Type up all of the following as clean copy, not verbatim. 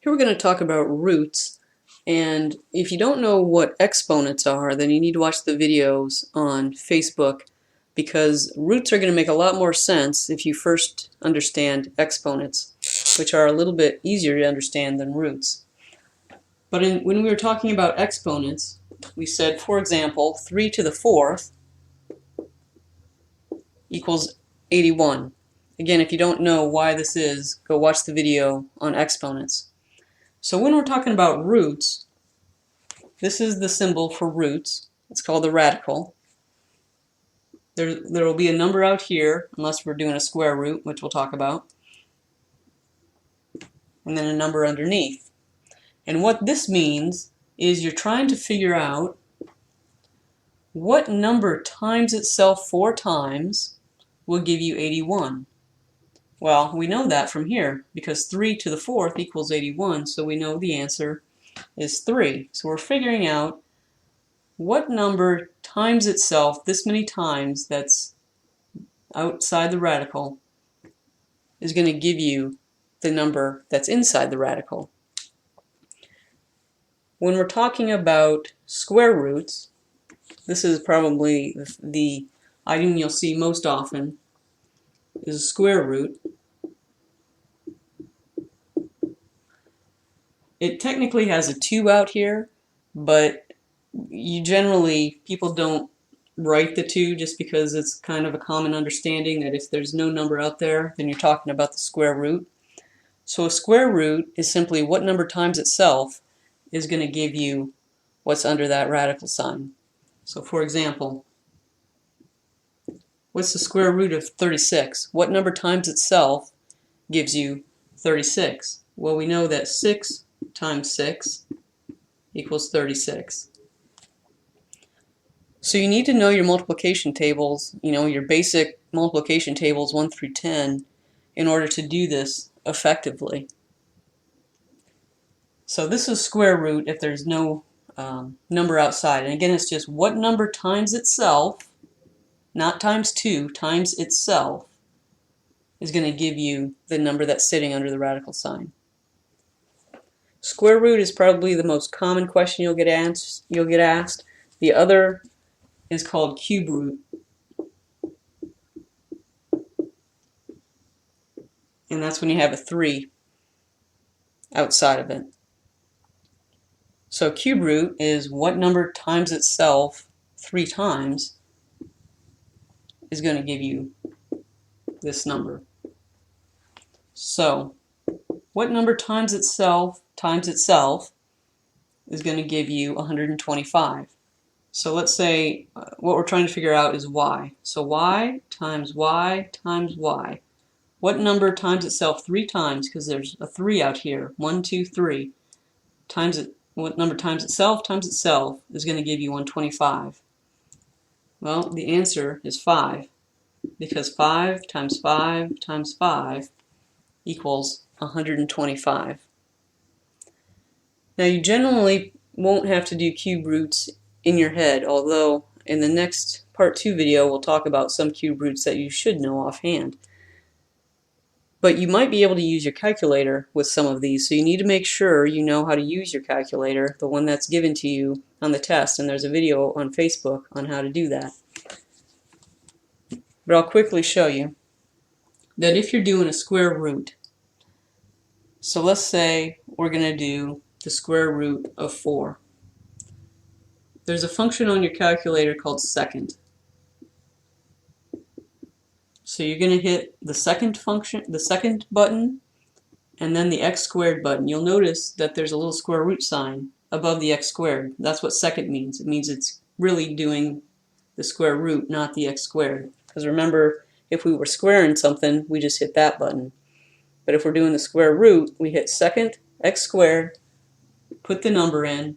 Here we're going to talk about roots, and if you don't know what exponents are, then you need to watch the videos on Facebook, because roots are going to make a lot more sense if you first understand exponents, which are a little bit easier to understand than roots. But when we were talking about exponents, we said, for example, 3 to the 4th equals 81. Again, if you don't know why this is, go watch the video on exponents. So when we're talking about roots, this is the symbol for roots. It's called the radical. There will be a number out here, unless we're doing a square root, which we'll talk about, and then a number underneath. And what this means is you're trying to figure out what number times itself 4 times will give you 81. Well, we know that from here, because 3 to the 4th equals 81, so we know the answer is 3. So we're figuring out what number times itself this many times that's outside the radical is going to give you the number that's inside the radical. When we're talking about square roots, this is probably the item you'll see most often, is a square root. It technically has a 2 out here, but people don't write the 2 just because it's kind of a common understanding that if there's no number out there, then you're talking about the square root. So a square root is simply what number times itself is going to give you what's under that radical sign. So for example, what's the square root of 36? What number times itself gives you 36? Well, we know that 6 times 6 equals 36. So you need to know your multiplication tables, your basic multiplication tables 1 through 10 in order to do this effectively. So this is square root if there's no number outside. And again, it's just what number times itself, not times 2, times itself, is going to give you the number that's sitting under the radical sign. Square root is probably the most common question you'll get asked. The other is called cube root. And that's when you have a 3 outside of it. So cube root is what number times itself 3 times is going to give you this number. So what number times itself is going to give you 125. So let's say what we're trying to figure out is y. So y times y times y. What number times itself 3 times, because there's a 3 out here, 1, 2, 3, times it. What number times itself is going to give you 125. Well, the answer is 5, because 5 times 5 times 5 equals 125. Now you generally won't have to do cube roots in your head, although in the next part 2 video we'll talk about some cube roots that you should know offhand. But you might be able to use your calculator with some of these, so you need to make sure you know how to use your calculator, the one that's given to you on the test, and there's a video on Facebook on how to do that. But I'll quickly show you that if you're doing a square root, so let's say we're going to do the square root of 4. There's a function on your calculator called second. So you're going to hit the second button, and then the x squared button. You'll notice that there's a little square root sign above the x squared. That's what second means. It means it's really doing the square root, not the x squared. Because remember, if we were squaring something, we just hit that button. But if we're doing the square root, we hit second, x squared, put the number in,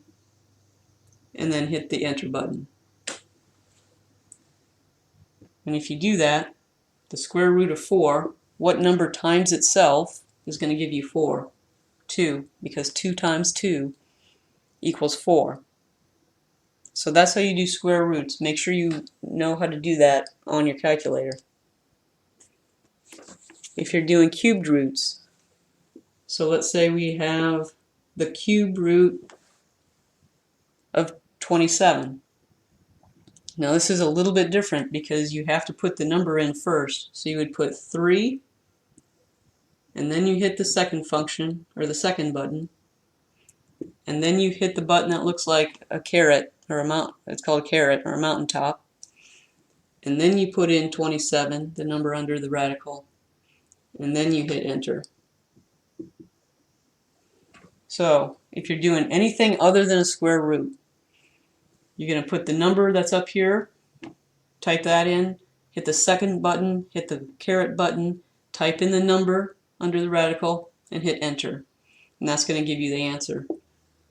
and then hit the enter button. And if you do that, the square root of 4, what number times itself is going to give you 4? 2, because 2 times 2 equals 4. So that's how you do square roots. Make sure you know how to do that on your calculator. If you're doing cubed roots, so let's say we have the cube root of 27. Now this is a little bit different because you have to put the number in first. So you would put 3, and then you hit the second function, or the second button, and then you hit the button that looks like a caret, or a mount. It's called a caret, or a mountaintop. And then you put in 27, the number under the radical, and then you hit enter. So if you're doing anything other than a square root, you're going to put the number that's up here, type that in, hit the second button, hit the caret button, type in the number under the radical, and hit enter. And that's going to give you the answer.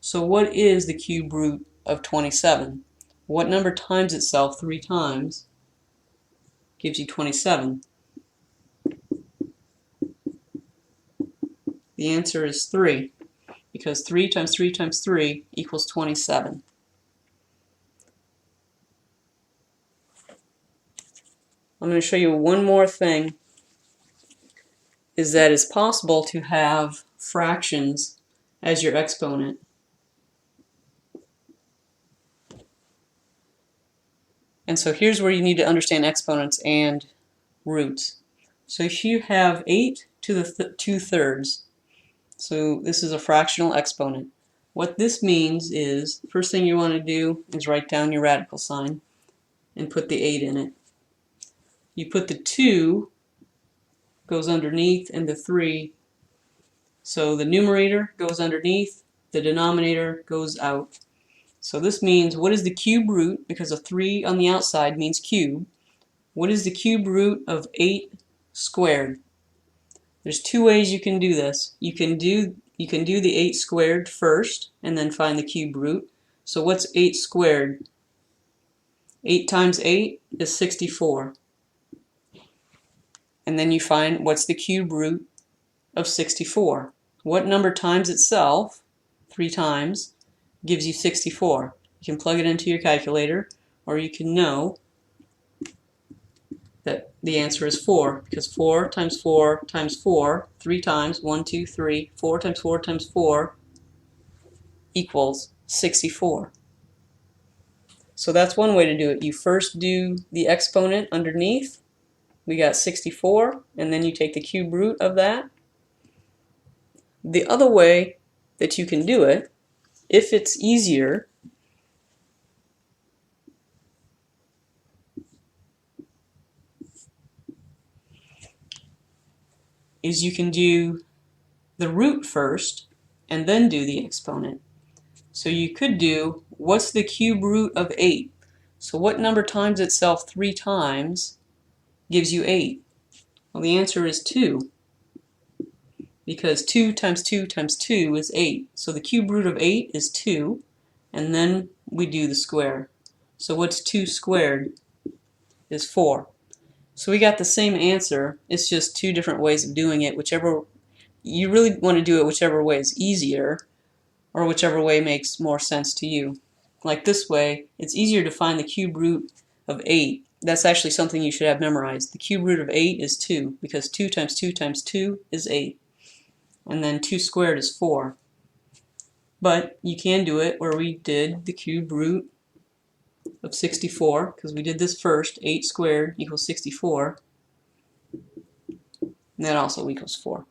So what is the cube root of 27? What number times itself 3 times gives you 27? The answer is 3, because 3 times 3 times 3 equals 27. I'm going to show you one more thing, is that it's possible to have fractions as your exponent. And so here's where you need to understand exponents and roots. So if you have 8 to the 2/3, so this is a fractional exponent. What this means is, first thing you want to do is write down your radical sign and put the 8 in it. You put the 2 goes underneath and the 3, so the numerator goes underneath, the denominator goes out. So this means, what is the cube root, because a 3 on the outside means cube, what is the cube root of 8 squared? There's 2 ways you can do this. You can do the 8 squared first and then find the cube root. So what's 8 squared? 8 times 8 is 64. And then you find what's the cube root of 64. What number times itself 3 times gives you 64. You can plug it into your calculator, or you can know that the answer is 4, because 4 times 4 times 4, 3 times, 1, 2, 3, 4 times 4 times 4 equals 64. So that's one way to do it. You first do the exponent underneath. We got 64, and then you take the cube root of that. The other way that you can do it, if it's easier, is you can do the root first and then do the exponent. So you could do, what's the cube root of 8? So what number times itself 3 times gives you 8? Well, the answer is 2, because 2 times 2 times 2 is 8. So the cube root of 8 is 2, and then we do the square. So what's 2 squared is 4. So we got the same answer, it's just 2 different ways of doing it. Whichever you really want to do it, whichever way is easier, or whichever way makes more sense to you. Like this way, it's easier to find the cube root of 8. That's actually something you should have memorized. The cube root of 8 is 2, because 2 times 2 times 2 is 8. And then 2 squared is 4. But you can do it where we did the cube root of 64, because we did this first. 8 squared equals 64. And that also equals 4.